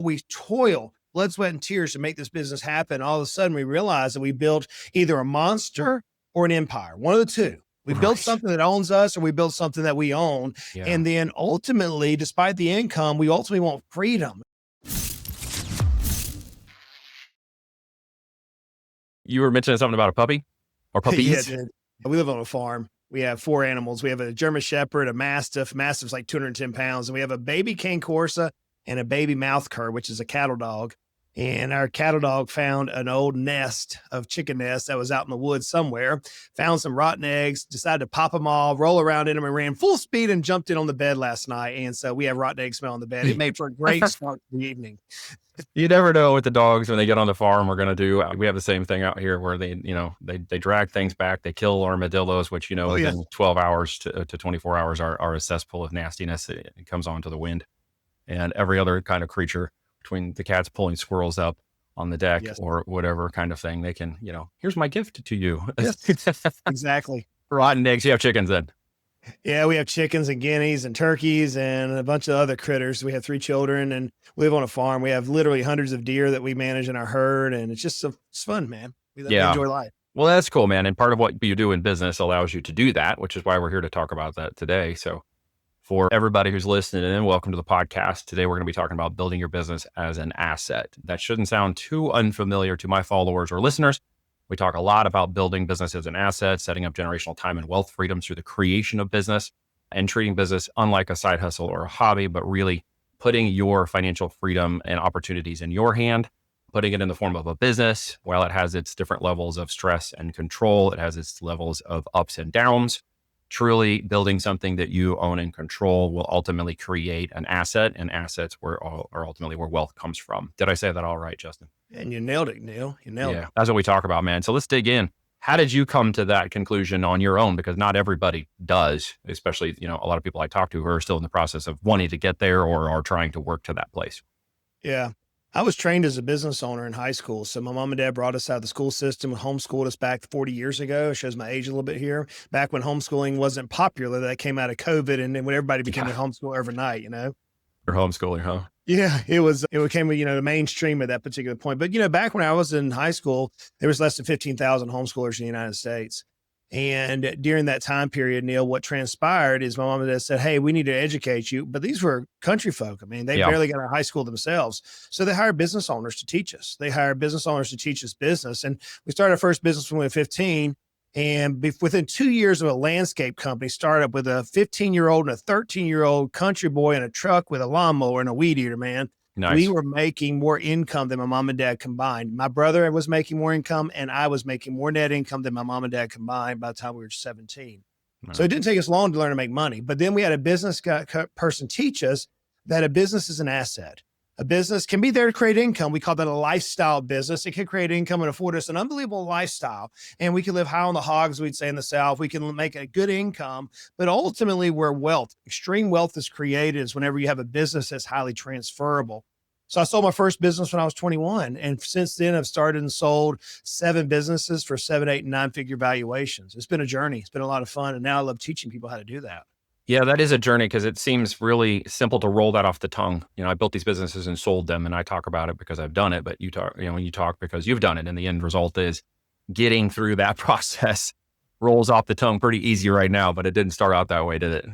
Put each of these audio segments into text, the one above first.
We toil, blood, sweat, and tears to make this business happen. All of a sudden, we realize that we built either a monster or an empire, one of the two. We built Right. something that owns us, or we built something that we own. Yeah. And then ultimately, despite the income, we ultimately want freedom. You were mentioning something about a puppy or puppies? Yeah, dude. We live on a farm. We have 4 animals. We have a German Shepherd, a Mastiff. Mastiff's like 210 pounds. And we have a baby Cane Corsa and a baby Mouth Cur, which is a cattle dog. And our cattle dog found an old nest of chicken nests that was out in the woods somewhere, found some rotten eggs, decided to pop them all, roll around in them, and ran full speed and jumped in on the bed last night. And so we have rotten egg smell on the bed. It made for a great start to the evening. You never know what the dogs, when they get on the farm, are going to do. We have the same thing out here where they drag things back. They kill armadillos, which, within 12 hours to 24 hours are a cesspool of nastiness. It comes onto the wind. And every other kind of creature, between the cats pulling squirrels up on the deck or whatever kind of thing, they can, here's my gift to you. Yes, exactly. Rotten eggs. You have chickens then? Yeah, we have chickens and guineas and turkeys and a bunch of other critters. We have 3 children and we live on a farm. We have literally hundreds of deer that we manage in our herd. And it's just it's fun, man. We enjoy life. Well, that's cool, man. And part of what you do in business allows you to do that, which is why we're here to talk about that today. So for everybody who's listening in, welcome to the podcast. Today, we're going to be talking about building your business as an asset. That shouldn't sound too unfamiliar to my followers or listeners. We talk a lot about building business as an asset, setting up generational time and wealth freedom through the creation of business, and treating business unlike a side hustle or a hobby, but really putting your financial freedom and opportunities in your hand, putting it in the form of a business. While it has its different levels of stress and control, it has its levels of ups and downs. Truly building something that you own and control will ultimately create an asset, and assets are ultimately where wealth comes from. Did I say that all right, Justin? And you nailed it, Neil. You nailed it. That's what we talk about, man. So let's dig in. How did you come to that conclusion on your own? Because not everybody does, especially, a lot of people I talk to who are still in the process of wanting to get there or are trying to work to that place. Yeah. I was trained as a business owner in high school. So my mom and dad brought us out of the school system and homeschooled us back 40 years ago. It shows my age a little bit here. Back when homeschooling wasn't popular, that came out of COVID. And then when everybody became a homeschooler overnight, You're homeschooling, huh? Yeah, it became, the mainstream at that particular point. But, back when I was in high school, there was less than 15,000 homeschoolers in the United States. And during that time period, Neil, what transpired is my mom and dad said, hey, we need to educate you. But these were country folk. I mean, they barely got out of high school themselves. So they hired business owners to teach us. They hired business owners to teach us business. And we started our first business when we were 15. And within 2 years of a landscape company startup with a 15-year-old and a 13-year-old country boy in a truck with a lawnmower and a weed eater, man. Nice. We were making more income than my mom and dad combined. My brother was making more income, and I was making more net income than my mom and dad combined by the time we were 17. Right. So it didn't take us long to learn to make money. But then we had a business person teach us that a business is an asset. A business can be there to create income. We call that a lifestyle business. It can create income and afford us an unbelievable lifestyle. And we can live high on the hogs, we'd say in the South. We can make a good income. But ultimately, where extreme wealth is created is whenever you have a business that's highly transferable. So I sold my first business when I was 21. And since then, I've started and sold 7 businesses for 7, 8, and 9-figure valuations. It's been a journey. It's been a lot of fun. And now I love teaching people how to do that. Yeah, that is a journey because it seems really simple to roll that off the tongue. I built these businesses and sold them, and I talk about it because I've done it, but you talk, when you talk because you've done it, and the end result is getting through that process rolls off the tongue pretty easy right now, but it didn't start out that way, did it?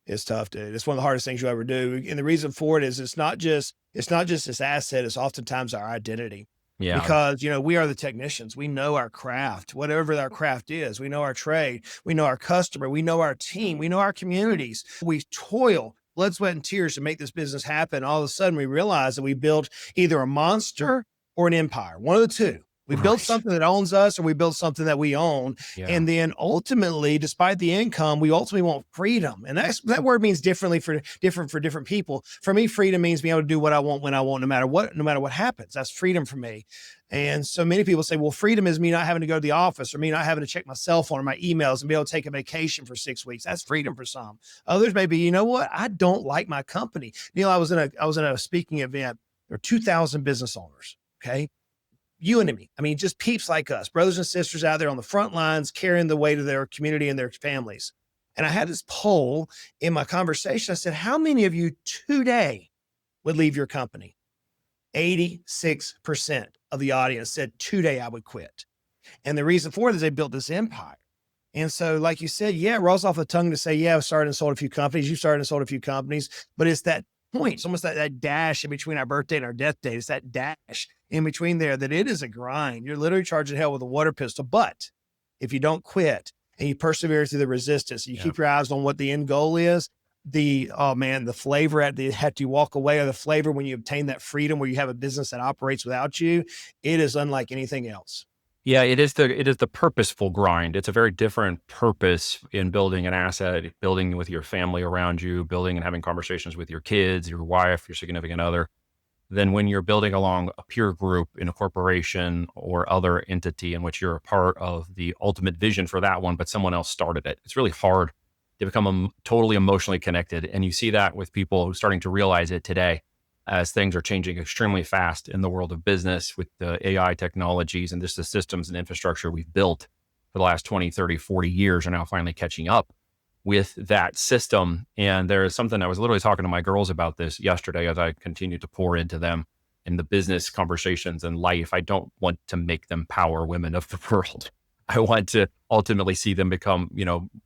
It's tough, dude. It's one of the hardest things you ever do. And the reason for it is it's not just this asset, it's oftentimes our identity. Yeah. Because, we are the technicians. We know our craft, whatever our craft is. We know our trade. We know our customer. We know our team. We know our communities. We toil, blood, sweat, and tears to make this business happen. All of a sudden, we realize that we built either a monster or an empire, one of the two. We built something that owns us, or we built something that we own. Yeah. And then ultimately, despite the income, we ultimately want freedom. And that word means different for different people. For me, freedom means being able to do what I want when I want, no matter what happens. That's freedom for me. And so many people say, well, freedom is me not having to go to the office, or me not having to check my cell phone or my emails and be able to take a vacation for 6 weeks. That's freedom for some. Others may be, I don't like my company. Neil, I was in a speaking event. There were 2,000 business owners. Okay. You and me. I mean, just peeps like us, brothers and sisters out there on the front lines, carrying the weight of their community and their families. And I had this poll in my conversation. I said, how many of you today would leave your company? 86% of the audience said today I would quit. And the reason for it is they built this empire. And so, like you said, yeah, it rolls off the tongue to say, yeah, I've started and sold a few companies. You started and sold a few companies, but it's that point. It's almost that dash in between our birthday and our death date. It's that dash in between there that it is a grind. You're literally charging hell with a water pistol. But if you don't quit and you persevere through the resistance, and you keep your eyes on what the end goal is, the flavor after you walk away, or the flavor when you obtain that freedom where you have a business that operates without you, it is unlike anything else. Yeah, it is the purposeful grind. It's a very different purpose in building an asset, building with your family around you, building and having conversations with your kids, your wife, your significant other, than when you're building along a peer group in a corporation or other entity in which you're a part of the ultimate vision for that one, but someone else started it. It's really hard to become totally emotionally connected. And you see that with people who are starting to realize it today, as things are changing extremely fast in the world of business with the AI technologies and just the systems and infrastructure we've built for the last 20, 30, 40 years are now finally catching up with that system. And there is something I was literally talking to my girls about this yesterday as I continue to pour into them in the business conversations and life. I don't want to make them power women of the world. I want to ultimately see them become,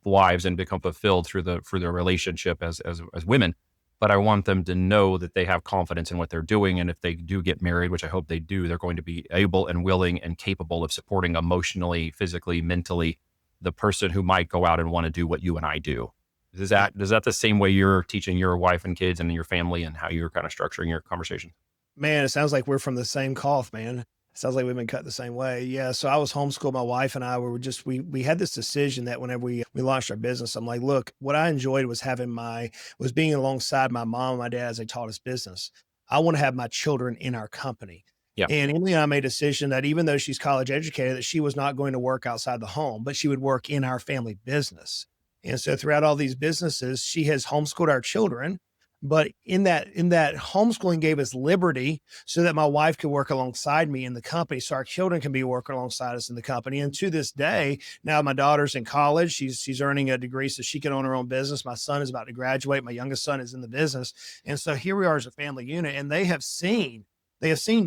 wives and become fulfilled through their relationship as women. But I want them to know that they have confidence in what they're doing. And if they do get married, which I hope they do, they're going to be able and willing and capable of supporting emotionally, physically, mentally, the person who might go out and want to do what you and I do. Is that the same way you're teaching your wife and kids and your family, and how you're kind of structuring your conversation? Man, it sounds like we're from the same cloth, man. It sounds like we've been cut the same way. Yeah. So I was homeschooled. My wife and I we had this decision that whenever we launched our business, I'm like, look, what I enjoyed was was being alongside my mom and my dad as they taught us business. I want to have my children in our company. Yeah. And Emily and I made a decision that even though she's college educated, that she was not going to work outside the home, but she would work in our family business. And so throughout all these businesses, she has homeschooled our children. But in that homeschooling gave us liberty so that my wife could work alongside me in the company. So our children can be working alongside us in the company. And to this day, now my daughter's in college. She's earning a degree so she can own her own business. My son is about to graduate. My youngest son is in the business. And so here we are as a family unit, and they have seen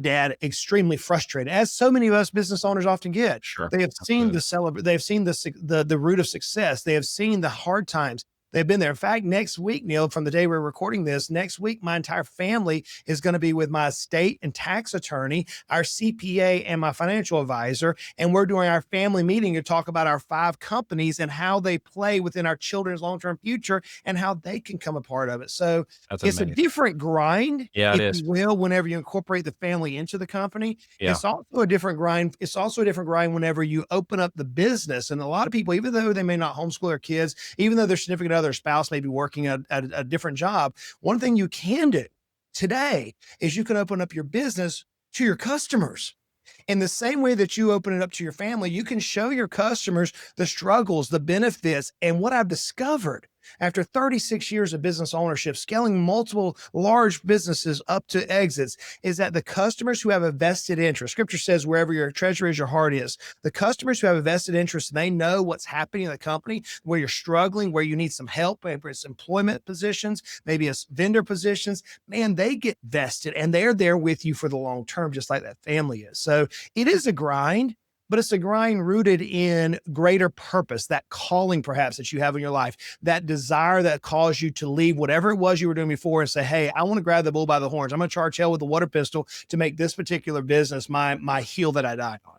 dad extremely frustrated, as so many of us business owners often get. Sure. They have seen they've seen the root of success. They have seen the hard times. They've been there. In fact, next week, Neil, from the day we're recording this, next week, my entire family is going to be with my estate and tax attorney, our CPA, and my financial advisor. And we're doing our family meeting to talk about our 5 companies and how they play within our children's long-term future and how they can come a part of it. So it's amazing. A different grind, if you will, whenever you incorporate the family into the company. Yeah. It's also a different grind. It's also a different grind whenever you open up the business. And a lot of people, even though they may not homeschool their kids, even though their significant other spouse may be working at a different job, one thing you can do today is you can open up your business to your customers. In the same way that you open it up to your family, you can show your customers the struggles, the benefits. And what I've discovered after 36 years of business ownership, scaling multiple large businesses up to exits, is that the customers who have a vested interest, scripture says, wherever your treasure is, your heart is. The customers who have a vested interest, they know what's happening in the company, where you're struggling, where you need some help, maybe it's employment positions, maybe it's vendor positions, man, they get vested and they're there with you for the long term, just like that family is. So it is a grind, but it's a grind rooted in greater purpose, that calling perhaps that you have in your life, that desire that caused you to leave whatever it was you were doing before and say, hey, I want to grab the bull by the horns. I'm going to charge hell with the water pistol to make this particular business my hill that I died on.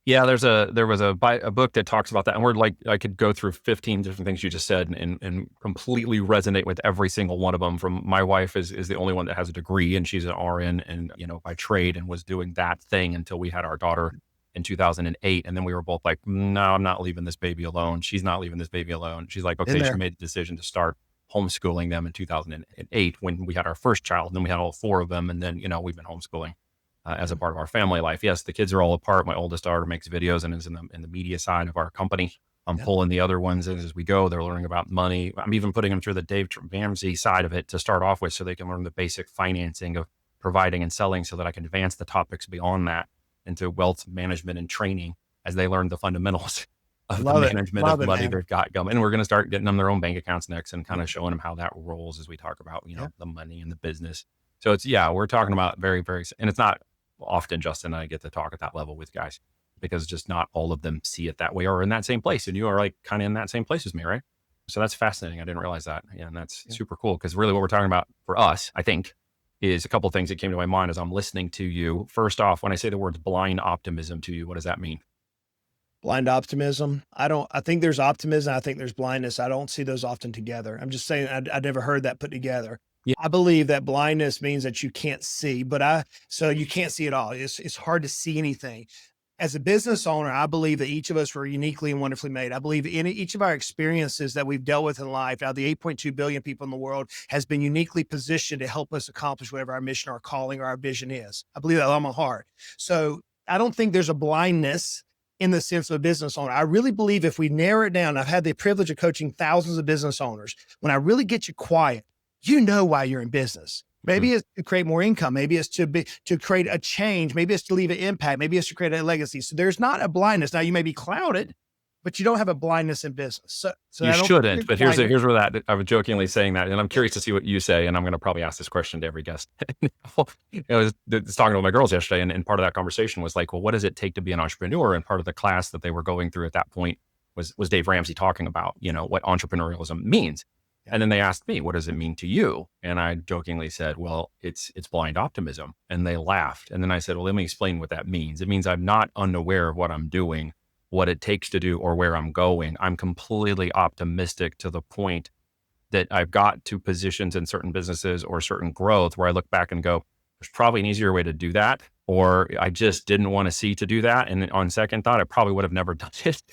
Yeah, there was a book that talks about that. And I could go through 15 different things you just said and completely resonate with every single one of them. From my wife is the only one that has a degree, and she's an RN and, by trade, and was doing that thing until we had our daughter in 2008. And then we were both like, no, I'm not leaving this baby alone. She's not leaving this baby alone. She's like, okay, she made the decision to start homeschooling them in 2008 when we had our first child. And then we had all 4 of them. And then, we've been homeschooling as a part of our family life. Yes, the kids are all apart. My oldest daughter makes videos and is in the media side of our company. I'm pulling the other ones as we go. They're learning about money. I'm even putting them through the Dave Ramsey side of it to start off with, so they can learn the basic financing of providing and selling, so that I can advance the topics beyond that into wealth management and training as they learn the fundamentals of the management of money they've got going. And we're going to start getting them their own bank accounts next and kind of showing them how that rolls as we talk about, the money and the business. So we're talking about very, very, and it's not often Justin and I get to talk at that level with guys because just not all of them see it that way or in that same place. And you are like kind of in that same place as me, right? So that's fascinating. I didn't realize that. Yeah, and that's super cool because really what we're talking about for us, I think, is a couple of things that came to my mind as I'm listening to you. First off, when I say the words blind optimism to you, what does that mean? Blind optimism. I think there's optimism. I think there's blindness. I don't see those often together. I'm just saying, I never heard that put together. Yeah. I believe that blindness means that you can't see, so you can't see at all. It's hard to see anything. As a business owner, I believe that each of us were uniquely and wonderfully made. I believe in each of our experiences that we've dealt with in life, now the 8.2 billion people in the world, has been uniquely positioned to help us accomplish whatever our mission, our calling, or our vision is. I believe that with all my heart. So I don't think there's a blindness in the sense of a business owner. I really believe if we narrow it down, I've had the privilege of coaching thousands of business owners. When I really get you quiet, you know why you're in business. Maybe it's to create more income. Maybe it's to create a change. Maybe it's to leave an impact. Maybe it's to create a legacy. So there's not a blindness. Now you may be clouded, but you don't have a blindness in business. So you I don't shouldn't. But here's where that I was jokingly saying that, and I'm curious to see what you say. And I'm going to probably ask this question to every guest. I was talking to my girls yesterday, and part of that conversation was like, well, what does it take to be an entrepreneur? And part of the class that they were going through at that point was Dave Ramsey talking about, what entrepreneurialism means. And then they asked me, what does it mean to you? And I jokingly said, well, it's blind optimism. And they laughed. And then I said, well, let me explain what that means. It means I'm not unaware of what I'm doing, what it takes to do, or where I'm going. I'm completely optimistic to the point that I've got to positions in certain businesses or certain growth where I look back and go, there's probably an easier way to do that. Or I just didn't want to see to do that. And on second thought, I probably would have never done it.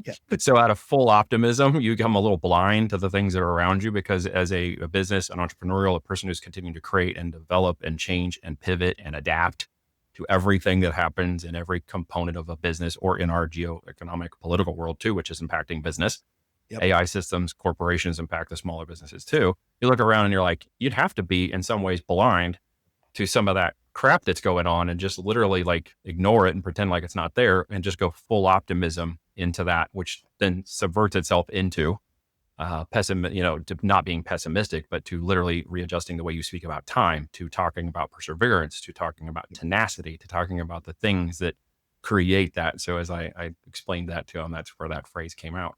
Yeah. So out of full optimism, you become a little blind to the things that are around you because as a business, an entrepreneurial, a person who's continuing to create and develop and change and pivot and adapt to everything that happens in every component of a business or in our geoeconomic political world too, which is impacting business. Yep. AI systems, corporations impact the smaller businesses too. You look around and you're like, you'd have to be in some ways blind to some of that crap that's going on and just literally like ignore it and pretend like it's not there and just go full optimism into that, which then subverts itself into to not being pessimistic, but to literally readjusting the way you speak about time, to talking about perseverance, to talking about tenacity, to talking about the things that create that. So as I explained that to him, that's where that phrase came out.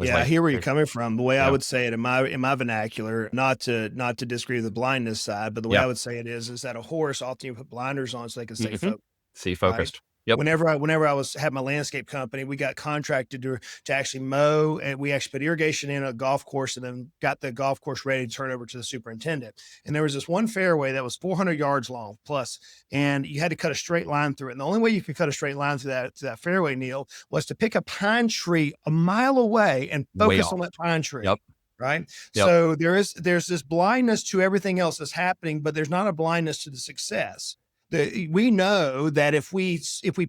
Yeah, I hear where you're coming from. The way I would say it in my vernacular, not to disagree with the blindness side, but the way I would say it is that a horse often you put blinders on so they can stay focused. See focused. Right? Yep. Whenever I had my landscape company, we got contracted to actually mow, and we actually put irrigation in a golf course and then got the golf course ready to turn over to the superintendent. And there was this one fairway that was 400 yards long plus, and you had to cut a straight line through it. And the only way you could cut a straight line through that fairway, Neil, was to pick a pine tree a mile away and focus on that pine tree. Yep. Right. Yep. So there's this blindness to everything else that's happening, but there's not a blindness to the success. We know that if we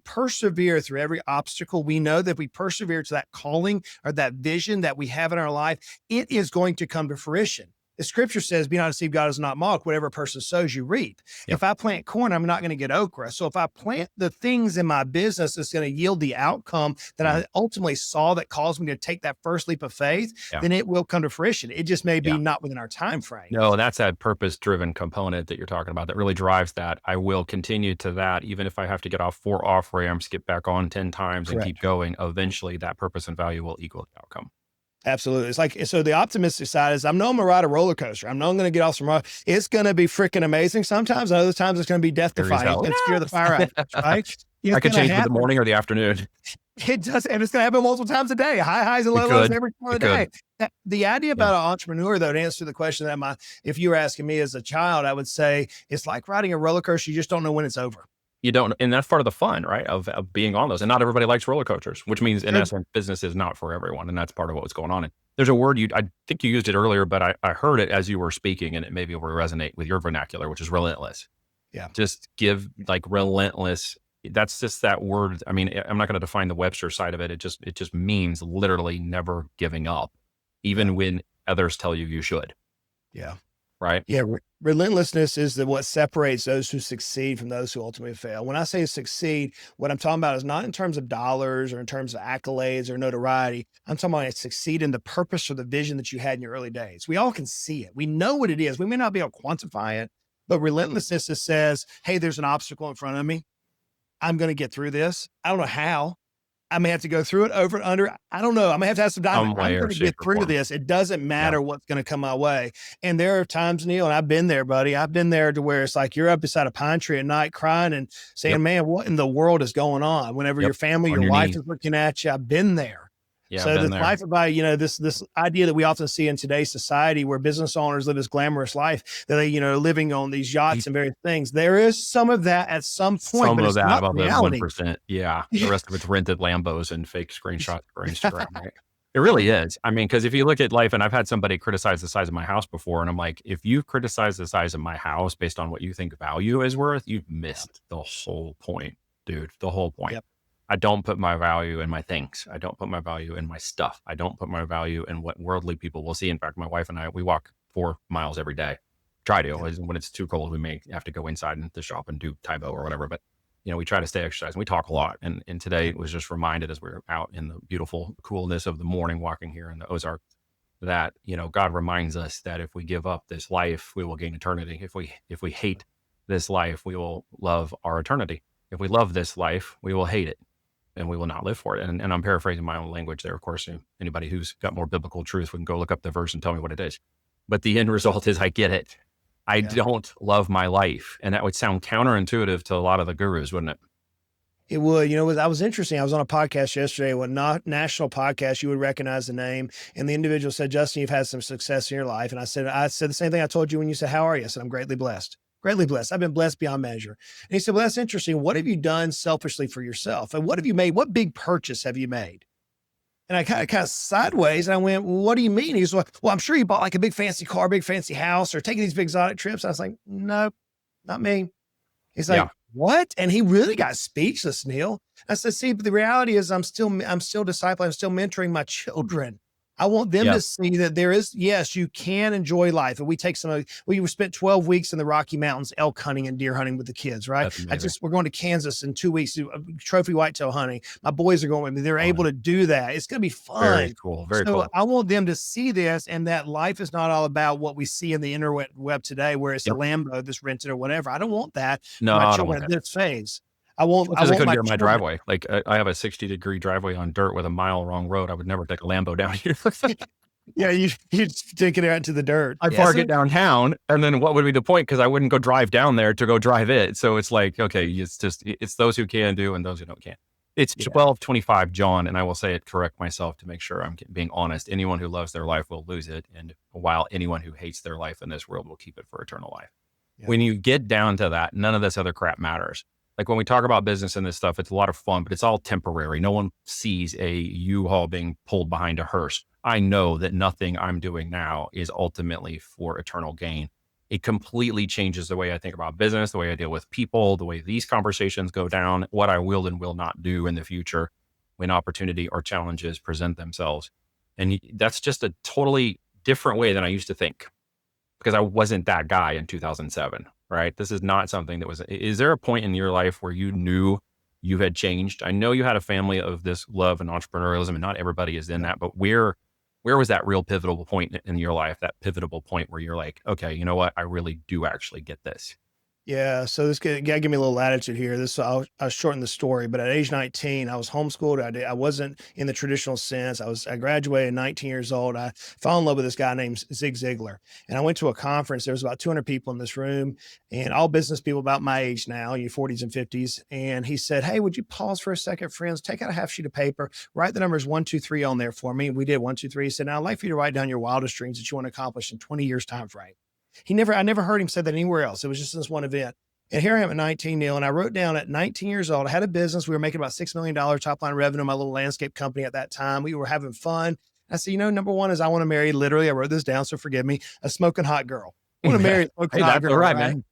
persevere through every obstacle, we know that if we persevere to that calling or that vision that we have in our life, it is going to come to fruition. The scripture says, be not deceived, God is not mocked. Whatever a person sows, you reap. Yep. If I plant corn, I'm not going to get okra. So if I plant the things in my business that's going to yield the outcome that I ultimately saw that caused me to take that first leap of faith, then it will come to fruition. It just may be not within our time frame. No, that's that purpose-driven component that you're talking about that really drives that. I will continue to that, even if I have to get off 4 off ramps, get back on 10 times and keep going. Eventually, that purpose and value will equal the outcome. Absolutely. It's like, so the optimistic side is I'm going to ride a roller coaster. I'm not going to get off some rock. It's going to be freaking amazing sometimes. And other times it's going to be death defying. It's going to scare the fire out, right? I could change for the morning or the afternoon. It does. And it's going to happen multiple times a day, high highs and low lows every time of the day. The idea about an entrepreneur, though, to answer the question that if you were asking me as a child, I would say it's like riding a roller coaster. You just don't know when it's over. You don't, and that's part of the fun, right? Of being on those. And not everybody likes roller coasters, which means in essence, business is not for everyone. And that's part of what's going on. And there's a word I think you used it earlier, but I heard it as you were speaking, and it maybe will resonate with your vernacular, which is relentless. Yeah. Just give like relentless. That's just that word. I mean, I'm not going to define the Webster side of it. It just means literally never giving up, even when others tell you should. Yeah. Right. Yeah. Relentlessness is what separates those who succeed from those who ultimately fail. When I say succeed, what I'm talking about is not in terms of dollars or in terms of accolades or notoriety. I'm talking about succeed in the purpose or the vision that you had in your early days. We all can see it. We know what it is. We may not be able to quantify it, But relentlessness is says, hey, there's an obstacle in front of me. I'm going to get through this. I don't know how. I may have to go through it over and under. I don't know. I may have to have some diamond. Some way I'm or going to get shape or through form. this. It doesn't matter Yeah. what's going to come my way. And there are times, Neil, and I've been there, buddy. I've been there to where it's like you're up beside a pine tree at night crying and saying, Yep. man, what in the world is going on? Whenever your family, On your your wife knees. is looking at you, I've been there. Yeah, So I've been this there. life about, you know, this idea that we often see in today's society where business owners live this glamorous life that they, you know, living on these yachts and various things. There is some of that at some point, Some but of it's that, not about the reality. 1%. Yeah. The rest of it's rented Lambos and fake screenshots for Instagram, right? It really is. I mean, because if you look at life, and I've had somebody criticize the size of my house before, and I'm like, if you criticize the size of my house based on what you think value is worth, you've missed the whole point, dude. The whole point. Yep. I don't put my value in my things. I don't put my value in my stuff. I don't put my value in what worldly people will see. In fact, my wife and I, we walk 4 miles every day. Try to. When it's too cold, we may have to go inside in the shop and do Taibo or whatever. But, you know, we try to stay exercise and we talk a lot. And today it was just reminded as we were out in the beautiful coolness of the morning walking here in the Ozarks that, you know, God reminds us that if we give up this life, we will gain eternity. If we hate this life, we will love our eternity. If we love this life, we will hate it. And we will not live for it. And I'm paraphrasing my own language there. Of course, anybody who's got more biblical truth can go look up the verse and tell me what it is. But the end result is I get it. I don't love my life. And that would sound counterintuitive to a lot of the gurus, wouldn't it? It would. You know, that was interesting. I was on a podcast yesterday, national podcast, you would recognize the name. And the individual said, Justin, you've had some success in your life. And I said the same thing I told you when you said, how are you? I said, I'm greatly blessed. Greatly blessed. I've been blessed beyond measure. And he said, well, that's interesting. What have you done selfishly for yourself? And what have you made? What big purchase have you made? And I kind of sideways and I went, well, what do you mean? He was like, well, I'm sure you bought like a big fancy car, big fancy house, or taking these big exotic trips. I was like, no, not me. He's like, what? And he really got speechless, Neil. I said, see, but the reality is I'm still discipling. I'm still mentoring my children. I want them to see that there is, yes, you can enjoy life. And we take we spent 12 weeks in the Rocky Mountains, elk hunting and deer hunting with the kids, right? We're going to Kansas in 2 weeks, trophy whitetail hunting. My boys are going with me. They're able to do that. It's going to be fun. Very cool. Very cool. I want them to see this and that life is not all about what we see in the interweb today, where it's a Lambo that's rented or whatever. I don't want that. No, my I children don't want at this phase. I couldn't get in my driveway. Like I have a 60-degree driveway on dirt with a mile long road. I would never take a Lambo down here. Yeah, you take it out into the dirt. I park it downtown, and then what would be the point? Because I wouldn't go drive down there to go drive it. So it's like, okay, it's those who can do and those who don't can't. It's 12:25, John, and I will say it, correct myself to make sure I'm being honest. Anyone who loves their life will lose it, and while anyone who hates their life in this world will keep it for eternal life. Yeah. When you get down to that, none of this other crap matters. Like when we talk about business and this stuff, it's a lot of fun, but it's all temporary. No one sees a U-Haul being pulled behind a hearse. I know that nothing I'm doing now is ultimately for eternal gain. It completely changes the way I think about business, the way I deal with people, the way these conversations go down, what I will and will not do in the future when opportunity or challenges present themselves. And that's just a totally different way than I used to think, because I wasn't that guy in 2007. Right? This is not something that is there a point in your life where you knew you had changed? I know you had a family of this love and entrepreneurialism, and not everybody is in that, but where was that real pivotal point in your life, that pivotal point where you're like, okay, you know what? I really do actually get this. Yeah. So this guy give me a little latitude here. I'll shorten the story, but at age 19, I was homeschooled. I wasn't in the traditional sense. I graduated at 19 years old. I fell in love with this guy named Zig Ziglar. And I went to a conference. There was about 200 people in this room and all business people about my age now, your 40s and 50s. And he said, hey, would you pause for a second, friends? Take out a half sheet of paper, write the numbers 1, 2, 3 on there for me. We did 1, 2, 3. He said, now I'd like for you to write down your wildest dreams that you want to accomplish in 20 years time frame. I never heard him say that anywhere else. It was just this one event. And here I am at 19, Neil, and I wrote down at 19 years old, I had a business. We were making about $6 million top line revenue, my little landscape company at that time. We were having fun. I said, number one is I want to marry, literally, I wrote this down, so forgive me, a smoking hot girl. I want to marry a smoking hot girl. Right, man.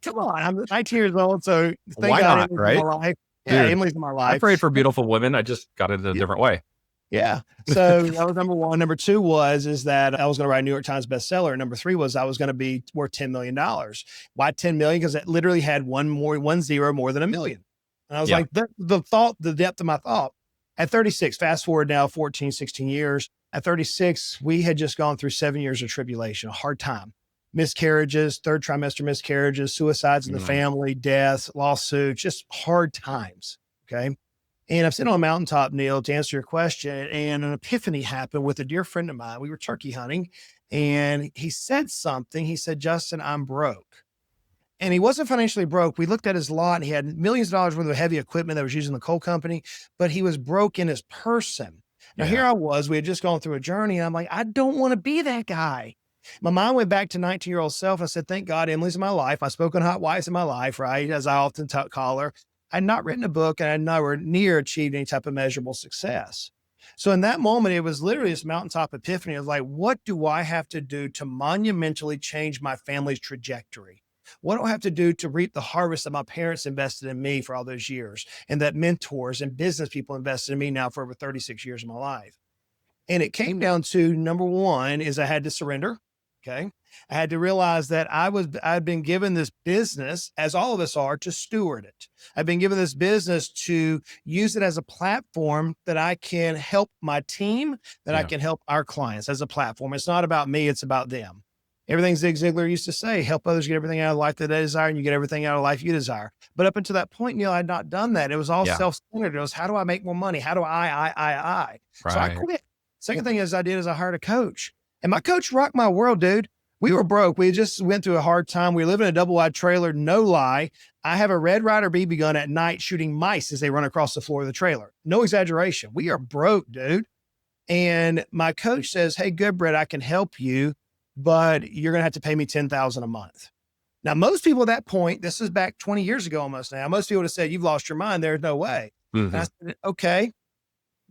Come on, I'm 19 years old, so why not, right? In my life. Yeah, Emily's in my life. I prayed for beautiful women. I just got it a different way. Yeah. So that was number one. Number two is that I was going to write a New York Times bestseller. Number three was I was going to be worth $10 million. Why 10 million? Because it literally had one zero more than a million. And I was like, the depth of my thought. At 36, fast forward now 14, 16 years. At 36, we had just gone through 7 years of tribulation, a hard time. miscarriages, third trimester miscarriages, suicides in the family, deaths, lawsuits, just hard times. Okay. And I'm sitting on a mountaintop, Neil, to answer your question. And an epiphany happened with a dear friend of mine. We were turkey hunting and he said something. He said, Justin, I'm broke. And he wasn't financially broke. We looked at his lot and he had millions of dollars worth of heavy equipment that was used in the coal company, but he was broke in his person. Now, here I was, we had just gone through a journey. And I'm like, I don't want to be that guy. My mind went back to 19-year-old self. I said, thank God Emily's in my life. I've spoken hot wives in my life, right? As I often call her. I had not written a book and I had nowhere near achieved any type of measurable success. So in that moment, it was literally this mountaintop epiphany of like, what do I have to do to monumentally change my family's trajectory? What do I have to do to reap the harvest that my parents invested in me for all those years and that mentors and business people invested in me now for over 36 years of my life? And it came down to number one is I had to surrender. Okay. I had to realize that I'd been given this business, as all of us are, to steward it. I've been given this business to use it as a platform that I can help my team, that I can help our clients as a platform. It's not about me. It's about them. Everything Zig Ziglar used to say, help others get everything out of life that they desire, and you get everything out of life you desire. But up until that point, Neil, I had not done that. It was all self-centered. It was, how do I make more money? How do I? Right. So I quit. Second thing is I hired a coach. And my coach rocked my world, dude. We were broke. We just went through a hard time. We live in a double wide trailer. No lie. I have a Red Ryder BB gun at night shooting mice as they run across the floor of the trailer. No exaggeration. We are broke, dude. And my coach says, hey, good, Brett, I can help you, but you're going to have to pay me $10,000 a month. Now, most people at that point, this is back 20 years ago almost now, most people would have said, you've lost your mind. There's no way. And I said, okay.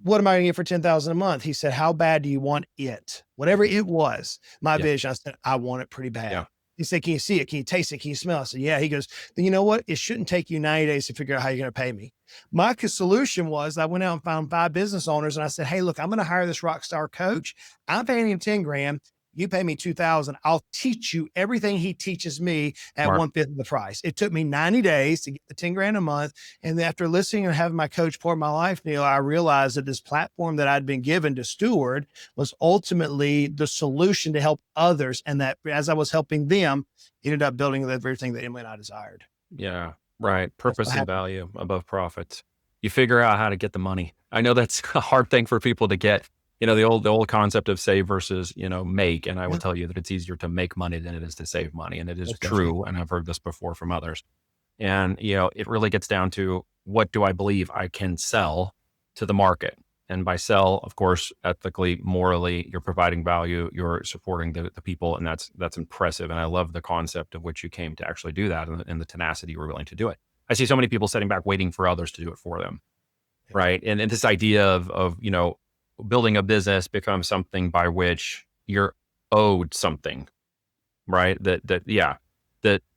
What am I going to get for $10,000 a month? He said, how bad do you want it? Whatever it was, my vision. I said, I want it pretty bad. Yeah. He said, can you see it? Can you taste it? Can you smell it? I said, yeah. He goes, then you know what? It shouldn't take you 90 days to figure out how you're going to pay me. My solution was I went out and found 5 business owners and I said, hey, look, I'm going to hire this rock star coach. I'm paying him 10 grand. You pay me 2,000. I'll teach you everything he teaches me at 1/5 of the price. It took me 90 days to get the 10 grand a month. And after listening and having my coach pour my life, Neil, I realized that this platform that I'd been given to steward was ultimately the solution to help others. And that as I was helping them, it ended up building everything that Emily and I desired. Yeah, right. Purpose and value above profits. You figure out how to get the money. I know that's a hard thing for people to get. You know, the old concept of save versus, make. And I will tell you that it's easier to make money than it is to save money. And it is true. And I've heard this before from others. And, it really gets down to what do I believe I can sell to the market? And by sell, of course, ethically, morally, you're providing value, you're supporting the people. And that's impressive. And I love the concept of which you came to actually do that and the tenacity you were willing to do it. I see so many people sitting back waiting for others to do it for them. Right. And this idea of building a business becomes something by which you're owed something, right? That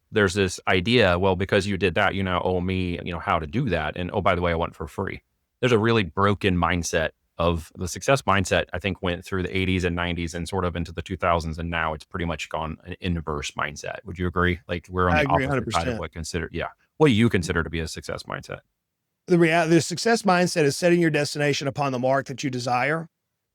there's this idea, well, because you did that, you now owe me, how to do that. And, oh, by the way, I want it for free. There's a really broken mindset of the success mindset, I think went through the 80s and 90s and sort of into the 2000s. And now it's pretty much gone an inverse mindset. Would you agree? Like we're on the opposite 100%. side of what do you consider to be a success mindset? The success mindset is setting your destination upon the mark that you desire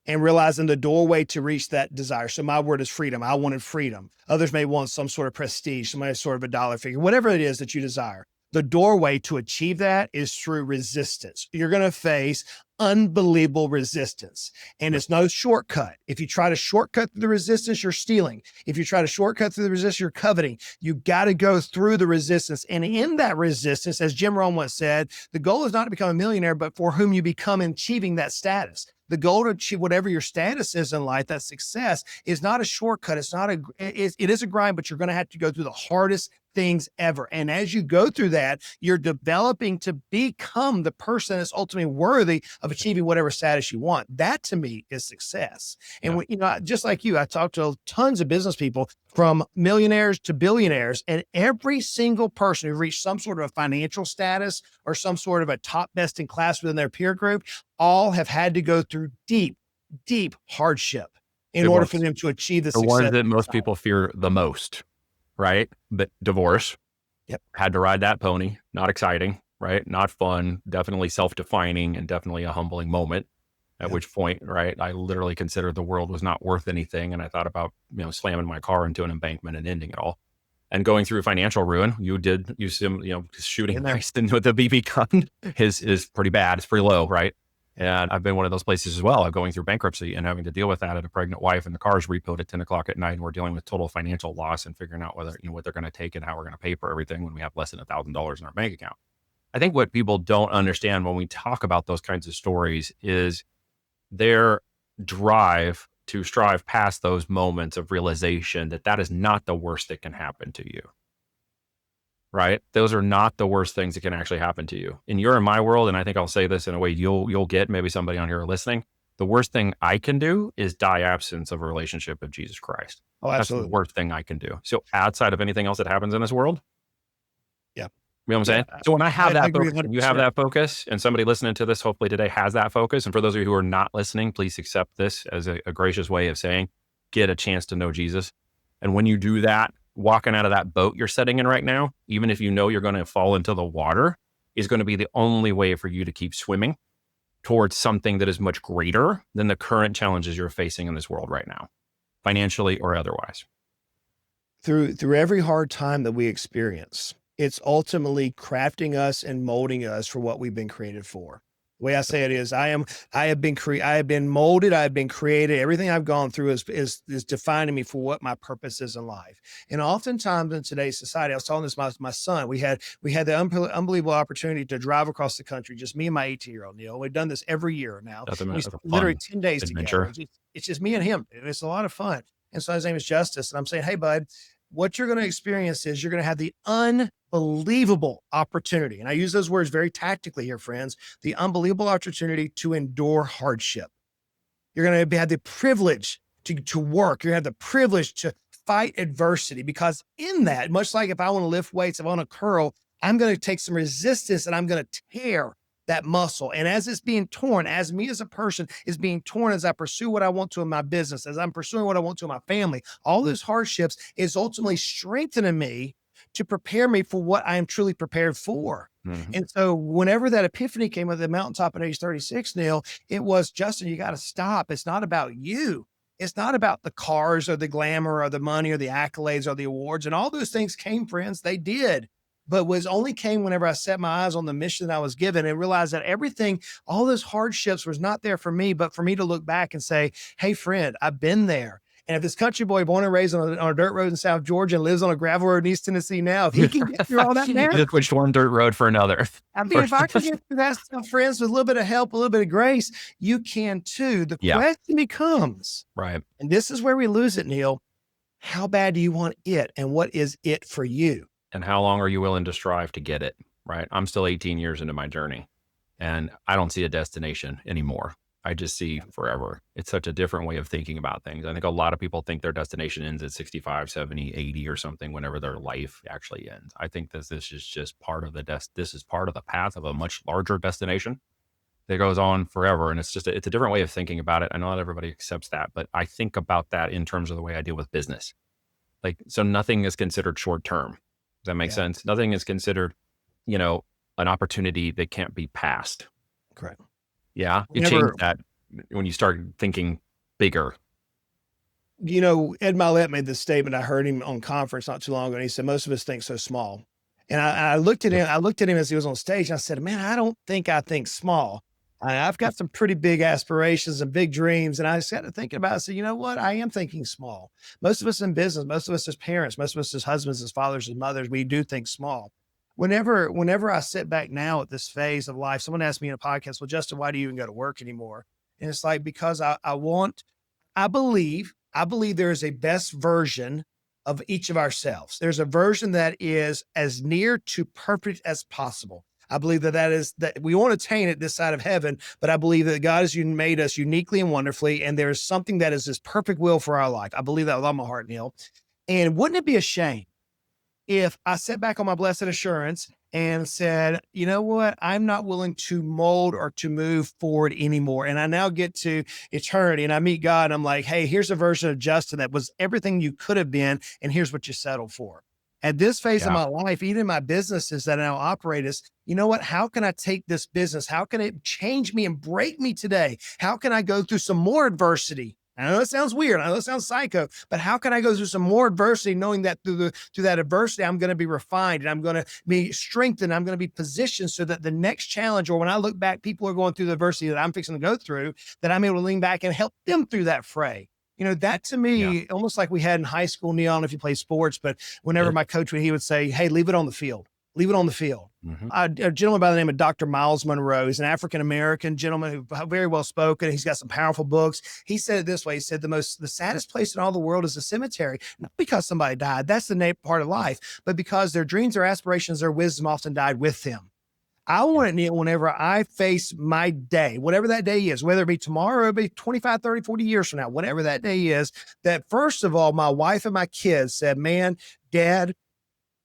and realizing the doorway to reach that desire. So my word is freedom. I wanted freedom. Others may want some sort of prestige, some sort of a dollar figure, whatever it is that you desire. The doorway to achieve that is through resistance. You're going to face unbelievable resistance. And it's no shortcut. If you try to shortcut through the resistance, you're stealing. If you try to shortcut through the resistance, you're coveting. You got to go through the resistance. And in that resistance, as Jim Rohn once said, the goal is not to become a millionaire, but for whom you become in achieving that status. The goal to achieve whatever your status is in life, that success is not a shortcut. It is a grind, but you're going to have to go through the hardest things ever. And as you go through that, you're developing to become the person that's ultimately worthy of achieving whatever status you want. That to me is success. And when, just like you, I talked to tons of business people from millionaires to billionaires, and every single person who reached some sort of a financial status or some sort of a top best in class within their peer group, all have had to go through deep, deep hardship in order for them to achieve the success. The one that most people fear the most, right? But divorce. Yep. Had to ride that pony. Not exciting, right? Not fun. Definitely self-defining and definitely a humbling moment. at which point, right, I literally considered the world was not worth anything. And I thought about, slamming my car into an embankment and ending it all. And going through financial ruin, shooting mice with a BB gun is pretty bad. It's pretty low, right? And I've been one of those places as well. I'm going through bankruptcy and having to deal with that at a pregnant wife, and the car's repoed at 10 o'clock at night, and we're dealing with total financial loss and figuring out whether, what they're going to take and how we're going to pay for everything when we have less than $1,000 in our bank account. I think what people don't understand when we talk about those kinds of stories is their drive to strive past those moments of realization that is not the worst that can happen to you. Right? Those are not the worst things that can actually happen to you. And you're in my world, and I think I'll say this in a way you'll get, maybe somebody on here listening. The worst thing I can do is die absence of a relationship with Jesus Christ. Oh, absolutely. That's the worst thing I can do. So outside of anything else that happens in this world. Yeah. You know what I'm saying? So when I have that focus, and you have that focus, and somebody listening to this hopefully today has that focus. And for those of you who are not listening, please accept this as a gracious way of saying, get a chance to know Jesus. And when you do that, walking out of that boat you're sitting in right now, even if you know you're going to fall into the water, is going to be the only way for you to keep swimming towards something that is much greater than the current challenges you're facing in this world right now, financially or otherwise. Through every hard time that we experience, it's ultimately crafting us and molding us for what we've been created for. The way I say it is, I have been molded, I have been created. Everything I've gone through is defining me for what my purpose is in life. And oftentimes in today's society, I was telling this my son, we had the unbelievable opportunity to drive across the country, just me and my 18-year-old Neil. We've done this every year now. Literally 10 days together. It's just me and him. It's a lot of fun. And so his name is Justice. And I'm saying, hey, bud, what you're going to experience is you're going to have the unbelievable opportunity. And I use those words very tactically here, friends, the unbelievable opportunity to endure hardship. You're going to have the privilege to work. You're going to have the privilege to fight adversity, because in that, much like if I want to lift weights, if I want to curl, I'm going to take some resistance and I'm going to tear that muscle. And as it's being torn, as me as a person is being torn, as I pursue what I want to in my business, as I'm pursuing what I want to in my family, all those hardships is ultimately strengthening me to prepare me for what I am truly prepared for. Mm-hmm. And so whenever that epiphany came with the mountaintop at age 36, Neil, it was, Justin, you got to stop. It's not about you. It's not about the cars or the glamour or the money or the accolades or the awards. And all those things came, friends. They did. But only came whenever I set my eyes on the mission that I was given and realized that everything, all those hardships was not there for me, but for me to look back and say, hey, friend, I've been there. And if this country boy born and raised on a dirt road in South Georgia and lives on a gravel road in East Tennessee now, if he can get through all that there. Just switched one dirt road for another. I mean, if I can get through that stuff, friends, with a little bit of help, a little bit of grace, you can too. The question becomes, right? And this is where we lose it, Neil. How bad do you want it? And what is it for you? And how long are you willing to strive to get it, right? I'm still 18 years into my journey, and I don't see a destination anymore. I just see forever. It's such a different way of thinking about things. I think a lot of people think their destination ends at 65, 70, 80 or something whenever their life actually ends. I think this is just part of this is part of the path of a much larger destination that goes on forever. And it's a different way of thinking about it. I know not everybody accepts that, but I think about that in terms of the way I deal with business. So nothing is considered short term. Does that make sense? Nothing is considered, an opportunity that can't be passed. Correct. Yeah. You change that when you start thinking bigger. Ed Milet made this statement. I heard him on conference not too long ago, and he said, most of us think so small. And I looked at him as he was on stage, and I said, man, I don't think I think small. I've got some pretty big aspirations and big dreams. And I just got to thinking about it. I said, you know what? I am thinking small. Most of us in business, most of us as parents, most of us as husbands, as fathers, as mothers, we do think small. Whenever I sit back now at this phase of life, someone asked me in a podcast, well, Justin, why do you even go to work anymore? And it's like, because I believe there is a best version of each of ourselves. There's a version that is as near to perfect as possible. I believe that we won't attain it this side of heaven, but I believe that God has made us uniquely and wonderfully, and there is something that is His perfect will for our life. I believe that with all my heart, Neil. And wouldn't it be a shame if I sat back on my blessed assurance and said, you know what, I'm not willing to mold or to move forward anymore. And I now get to eternity and I meet God and I'm like, hey, here's a version of Justin that was everything you could have been. And here's what you settled for. At this phase of my life, even in my businesses that I now operate, is, you know what? How can I take this business? How can it change me and break me today? How can I go through some more adversity? I know it sounds weird. I know it sounds psycho, but how can I go through some more adversity, knowing that through that adversity, I'm going to be refined and I'm going to be strengthened. I'm going to be positioned so that the next challenge, or when I look back, people are going through the adversity that I'm fixing to go through, that I'm able to lean back and help them through that fray. That to me, almost like we had in high school, Neil, I don't know if you play sports, but whenever my coach he would say, hey, leave it on the field. Leave it on the field. Mm-hmm. A gentleman by the name of Dr. Miles Monroe. He's an African-American gentleman who very well spoken. He's got some powerful books. He said it this way. He said, the saddest place in all the world is a cemetery, not because somebody died. That's the part of life, but because their dreams, their aspirations, their wisdom often died with them. I want it, Neil, whenever I face my day, whatever that day is, whether it be tomorrow, or it be 25, 30, 40 years from now, whatever that day is, that first of all, my wife and my kids said, man, Dad,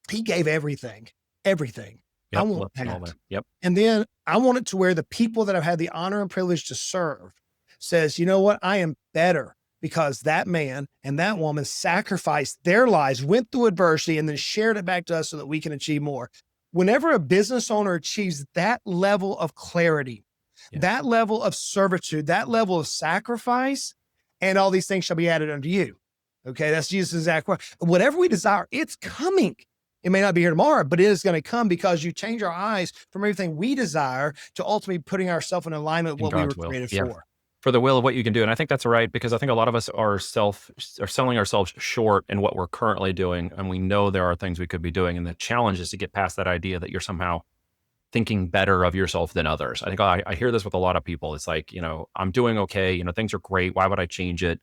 he gave everything. Everything. Yep, I want that. Yep. And then I want it to where the people that I've had the honor and privilege to serve says, you know what? I am better because that man and that woman sacrificed their lives, went through adversity, and then shared it back to us so that we can achieve more. Whenever a business owner achieves that level of clarity, that level of servitude, that level of sacrifice, and all these things shall be added unto you. Okay. That's Jesus' exact word. Whatever we desire, it's coming. It may not be here tomorrow, but it is going to come because you change our eyes from everything we desire to ultimately putting ourselves in alignment with what we were created for. For the will of what you can do. And I think that's right, because I think a lot of us are selling ourselves short in what we're currently doing. And we know there are things we could be doing. And the challenge is to get past that idea that you're somehow thinking better of yourself than others. I think I hear this with a lot of people. It's like, I'm doing okay. Things are great. Why would I change it?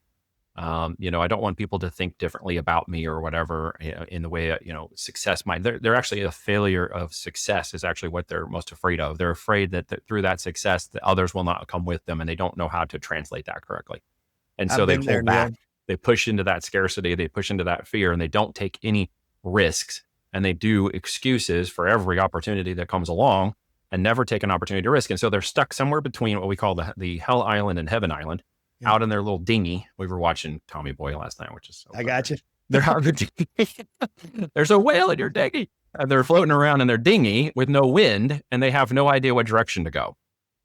I don't want people to think differently about me or whatever, in the way, success might, they're actually a failure of success is actually what they're most afraid of. They're afraid that through that success, that others will not come with them, and they don't know how to translate that correctly. And so they pull back, they push into that scarcity, they push into that fear, and they don't take any risks, and they do excuses for every opportunity that comes along and never take an opportunity to risk. And so they're stuck somewhere between what we call the Hell Island and Heaven Island. Out in their little dinghy. We were watching Tommy Boy last night, which is so I got you. They're out of there's a whale in your dinghy. And they're floating around in their dinghy with no wind, and they have no idea what direction to go.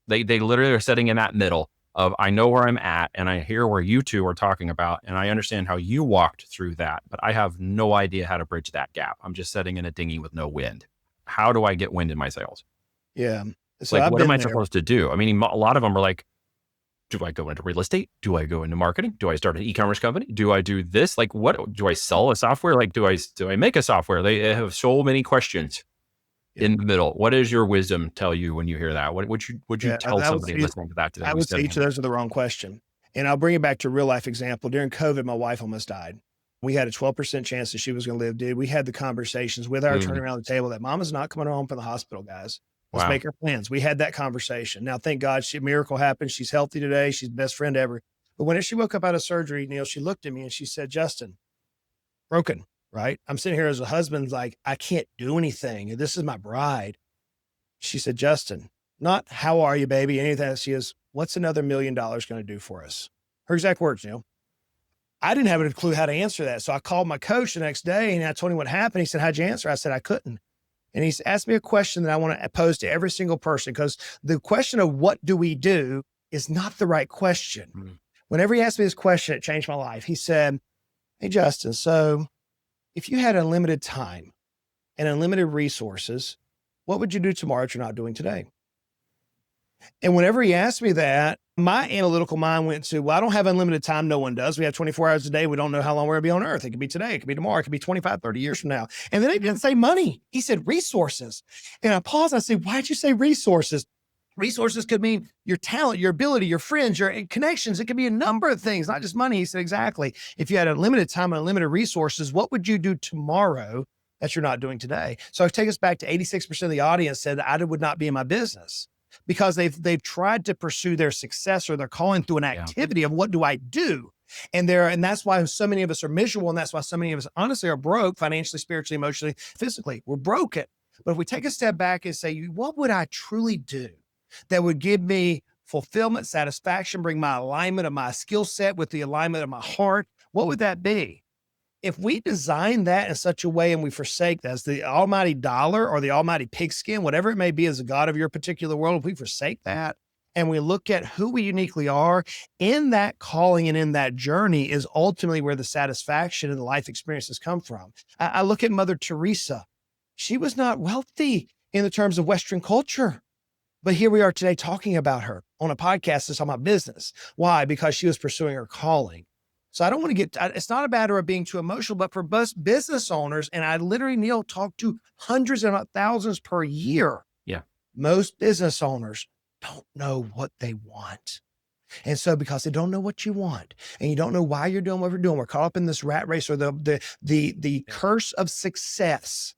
They literally are sitting in that middle of, I know where I'm at, and I hear where you two are talking about, and I understand how you walked through that, but I have no idea how to bridge that gap. I'm just sitting in a dinghy with no wind. How do I get wind in my sails? Yeah. So what am I supposed to do? I mean, a lot of them are like, do I go into real estate? Do I go into marketing? Do I start an e-commerce company? Do I do this? Like, what do I sell a software? Like, do I make a software? They have so many questions in the middle. What does your wisdom tell you when you hear that? What would you tell somebody listening to that today? I would say each of those are the wrong question. And I'll bring it back to a real life example. During COVID, my wife almost died. We had a 12% chance that she was going to live, dude. We had the conversations with our attorney around the table that Mama's not coming home from the hospital, guys. Let's make our plans. We had that conversation. Now, thank God, a miracle happened. She's healthy today. She's the best friend ever. But when she woke up out of surgery, Neil, she looked at me and she said, Justin, broken, right? I'm sitting here as a husband, like, I can't do anything. This is my bride. She said, Justin, not how are you, baby? Anything. She is, what's another $1 million going to do for us? Her exact words, Neil. I didn't have a clue how to answer that. So I called my coach the next day and I told him what happened. He said, how'd you answer? I said, I couldn't. And he's asked me a question that I want to pose to every single person, because the question of what do we do is not the right question. Mm-hmm. Whenever he asked me this question, it changed my life. He said, hey, Justin, so if you had unlimited time and unlimited resources, what would you do tomorrow that you're not doing today? And whenever he asked me that, my analytical mind went to, well, I don't have unlimited time. No one does. We have 24 hours a day. We don't know how long we're going to be on earth. It could be today. It could be tomorrow. It could be 25, 30 years from now. And then he didn't say money. He said resources. And I paused. I said, why'd you say resources? Resources could mean your talent, your ability, your friends, your connections. It could be a number of things, not just money. He said, exactly. If you had unlimited time and unlimited resources, what would you do tomorrow that you're not doing today? So I take us back to 86% of the audience said I would not be in my business, because they've tried to pursue their success or their calling through an activity of what do I do? And that's why so many of us are miserable. And that's why so many of us honestly are broke financially, spiritually, emotionally, physically. We're broken. But if we take a step back and say, what would I truly do that would give me fulfillment, satisfaction, bring my alignment of my skill set with the alignment of my heart? What would that be? if we design that in such a way and we forsake that as the almighty dollar or the almighty pigskin, whatever it may be as a God of your particular world, if we forsake that and we look at who we uniquely are in that calling and in that journey is ultimately where the satisfaction and the life experiences come from. I look at Mother Teresa. She was not wealthy in the terms of Western culture, but here we are today talking about her on a podcast that's talking about business. Why? Because she was pursuing her calling. So I don't want to it's not a matter of being too emotional, but for business owners, and I literally, Neil, talk to hundreds and not thousands per year. Yeah. Most business owners don't know what they want. And so because they don't know what you want and you don't know why you're doing what you're doing, we're caught up in this rat race or the curse of success.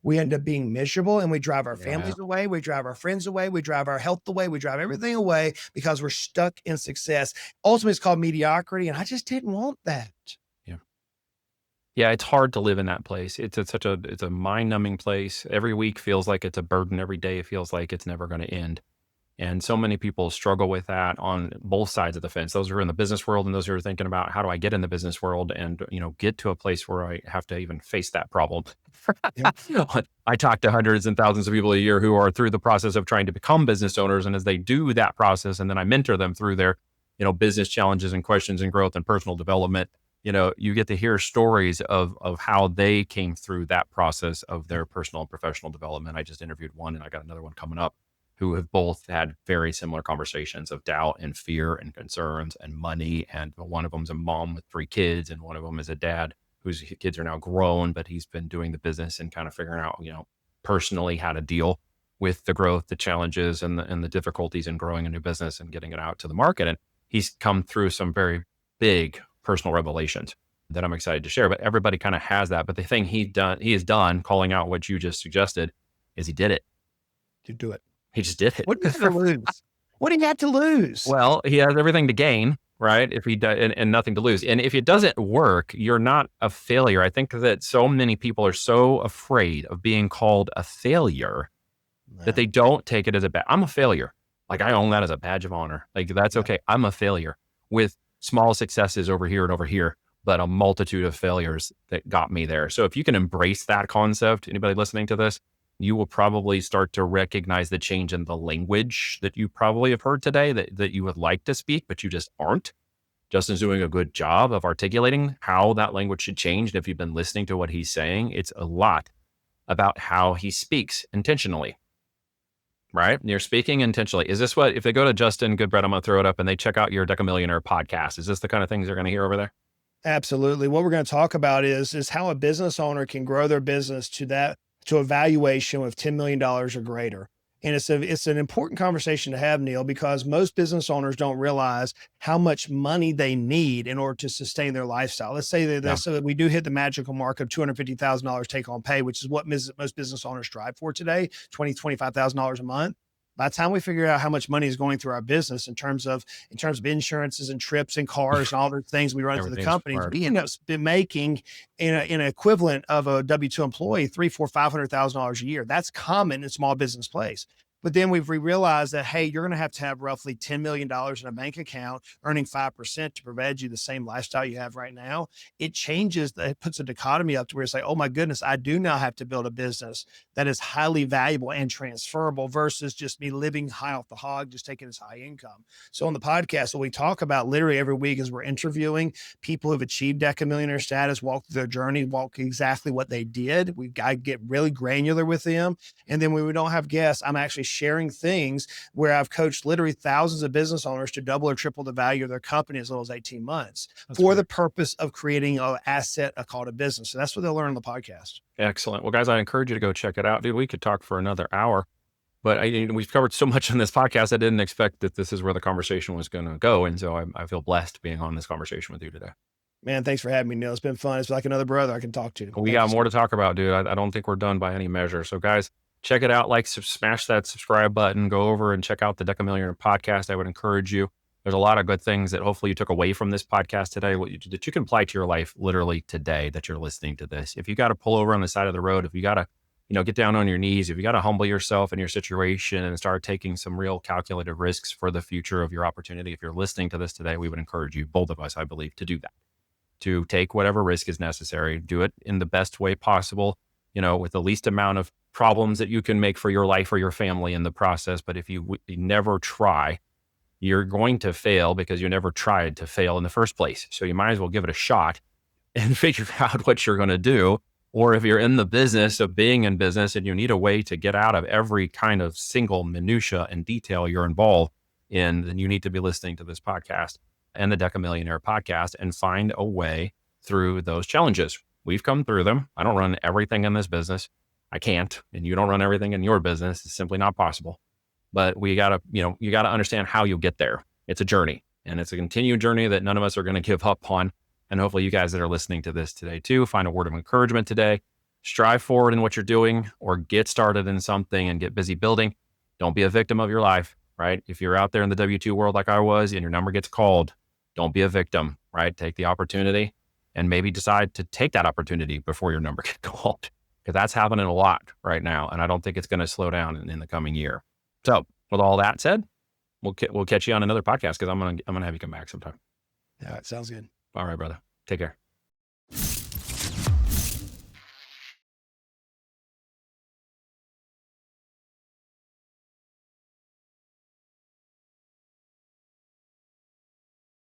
We end up being miserable and we drive our families away. We drive our friends away. We drive our health away. We drive everything away because we're stuck in success. Ultimately, it's called mediocrity. And I just didn't want that. Yeah. Yeah. It's hard to live in that place. It's a mind numbing place. Every week feels like it's a burden. Every day it feels like it's never going to end. And so many people struggle with that on both sides of the fence. Those who are in the business world and those who are thinking about how do I get in the business world and, get to a place where I have to even face that problem. I talk to hundreds and thousands of people a year who are through the process of trying to become business owners. And as they do that process, and then I mentor them through their, business challenges and questions and growth and personal development, you get to hear stories of how they came through that process of their personal and professional development. I just interviewed one and I got another one coming up who have both had very similar conversations of doubt and fear and concerns and money. And one of them's a mom with 3 kids and one of them is a dad whose kids are now grown, but he's been doing the business and kind of figuring out, personally how to deal with the growth, the challenges and the difficulties in growing a new business and getting it out to the market. And he's come through some very big personal revelations that I'm excited to share, but everybody kind of has that. But the thing he has done, calling out what you just suggested, is he did it. You do it. He just did it. What did he have to lose? What did he have to lose? Well, he has everything to gain, right? If he does, and nothing to lose. And if it doesn't work, you're not a failure. I think that so many people are so afraid of being called a failure that they don't take it as I'm a failure. Like I own that as a badge of honor. Like that's okay. I'm a failure with small successes over here and over here, but a multitude of failures that got me there. So if you can embrace that concept, anybody listening to this, you will probably start to recognize the change in the language that you probably have heard today that you would like to speak, but you just aren't. Justin's doing a good job of articulating how that language should change. And if you've been listening to what he's saying, it's a lot about how he speaks intentionally, right? You're speaking intentionally. Is this what, if they go to Justin Goodbread, I'm going to throw it up and they check out your Decamillionaire podcast, is this the kind of things they're going to hear over there? Absolutely. What we're going to talk about is how a business owner can grow their business to a valuation of $10 million or greater. And it's an important conversation to have, Neil, because most business owners don't realize how much money they need in order to sustain their lifestyle. Let's say that we do hit the magical mark of $250,000 take on pay, which is what most business owners strive for today, $25,000 a month. By the time we figure out how much money is going through our business in terms of insurances and trips and cars and all the things we run through the companies, we end up making in an equivalent of a W-2 employee, $300,000, $400,000, $500,000 a year. That's common in small business place. But then we realized that, hey, you're going to have roughly $10 million in a bank account, earning 5% to provide you the same lifestyle you have right now. It puts a dichotomy up to where it's like, oh my goodness, I do now have to build a business that is highly valuable and transferable versus just me living high off the hog, just taking this high income. So on the podcast, what we talk about literally every week is we're interviewing people who've achieved Decamillionaire status, walk through their journey, walk exactly what they did. We've got to get really granular with them. And then when we don't have guests, I'm actually sharing things where I've coached literally thousands of business owners to double or triple the value of their company as little as 18 months the purpose of creating an asset called a business. So that's what they'll learn on the podcast. Excellent. Well, guys, I encourage you to go check it out. Dude, we could talk for another hour, but we've covered so much on this podcast. I didn't expect that this is where the conversation was going to go. And so I feel blessed being on this conversation with you today. Man, thanks for having me, Neil. It's been fun. It's like another brother I can talk to. We got more to talk about, dude. I don't think we're done by any measure. So guys, check it out. Smash that subscribe button, go over and check out the Decamillionaire podcast. I would encourage you. There's a lot of good things that hopefully you took away from this podcast today, that you can apply to your life literally today that you're listening to this. If you got to pull over on the side of the road, if you got to, get down on your knees, if you got to humble yourself in your situation and start taking some real calculated risks for the future of your opportunity, if you're listening to this today, we would encourage you, both of us, I believe, to do that. to take whatever risk is necessary, do it in the best way possible, with the least amount of problems that you can make for your life or your family in the process. But if you never try, you're going to fail because you never tried to fail in the first place. So you might as well give it a shot and figure out what you're going to do. Or if you're in the business of being in business and you need a way to get out of every kind of single minutia and detail you're involved in, then you need to be listening to this podcast and the Deca Millionaire podcast and find a way through those challenges. We've come through them. I don't run everything in this business. I can't, and you don't run everything in your business. It's simply not possible. But you gotta understand how you'll get there. It's a journey, and it's a continued journey that none of us are going to give up on. And hopefully you guys that are listening to this today too, find a word of encouragement today. Strive forward in what you're doing, or get started in something and get busy building. Don't be a victim of your life, right? If you're out there in the W-2 world like I was and your number gets called, don't be a victim, right? Take the opportunity and maybe decide to take that opportunity before your number gets called, because that's happening a lot right now. And I don't think it's going to slow down in the coming year. So with all that said, we'll catch you on another podcast, because I'm going to have you come back sometime. All right. Sounds good. All right, brother. Take care.